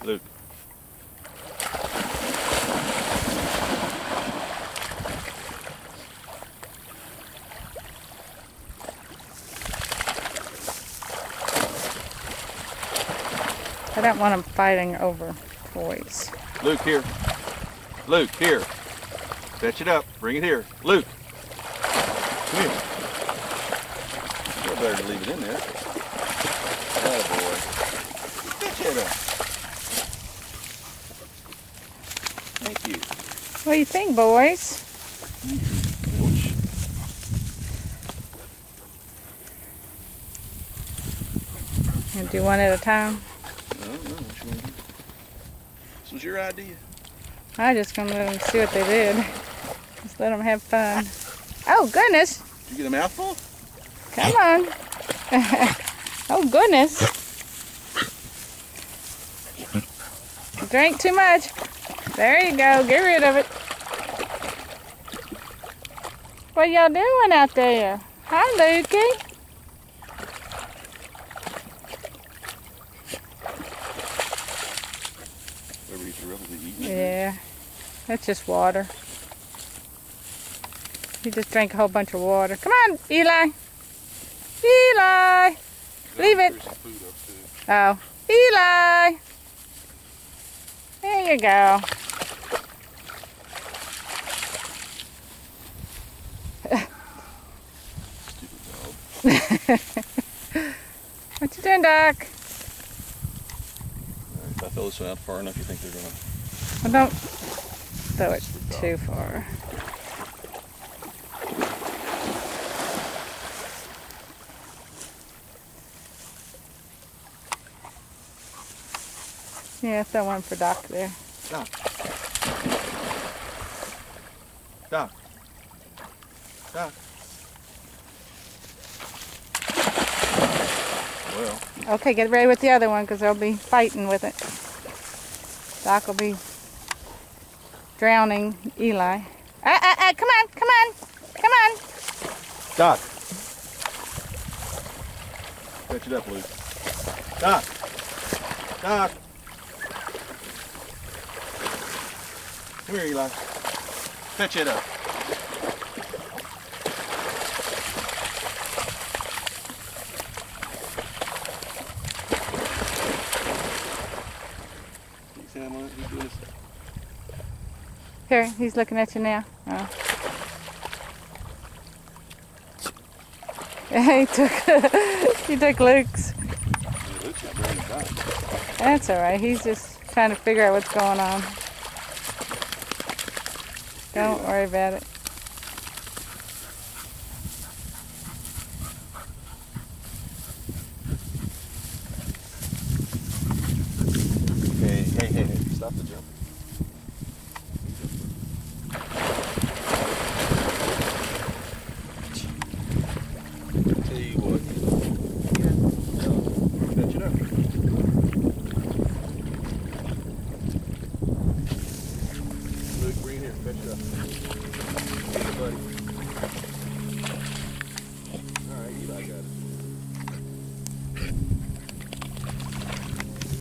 Luke. I don't want them fighting over toys. Luke, here. Luke, here. Fetch it up. Bring it here. Luke. Come here. You're better to leave it in there. Attaboy. Fetch it up. Thank you. What do you think, boys? And do one at a time? I don't know what you want to do. This was your idea. I just gonna let them see what they did. Just let them have fun. Oh goodness! Did you get a mouthful? Come on! Oh goodness! You drank too much. There you go. Get rid of it. What y'all doing out there? Hi, Lukey. Whatever you threw up, was he eating it? Yeah, that's just water. He just drank a whole bunch of water. Come on, Eli. Eli! Leave it. Oh, Eli! There you go. What you doing, Doc? If I throw this one out far enough, you think they're gonna... Well, don't throw it too far. Yeah, throw one for Doc there. Doc. Doc. Doc. Well. Okay, get ready with the other one because they'll be fighting with it. Doc will be drowning Eli. Come on, come on, come on. Doc. Fetch it up, Luke. Doc. Doc. Come here, Eli. Fetch it up. Here, he's looking at you now. Oh. He took Luke's. That's all right. He's just trying to figure out what's going on. Don't worry about it. Hey, stop the jumping. Tell you what. Fetch it up. Luke, bring it here. Fetch it up. Hey, buddy.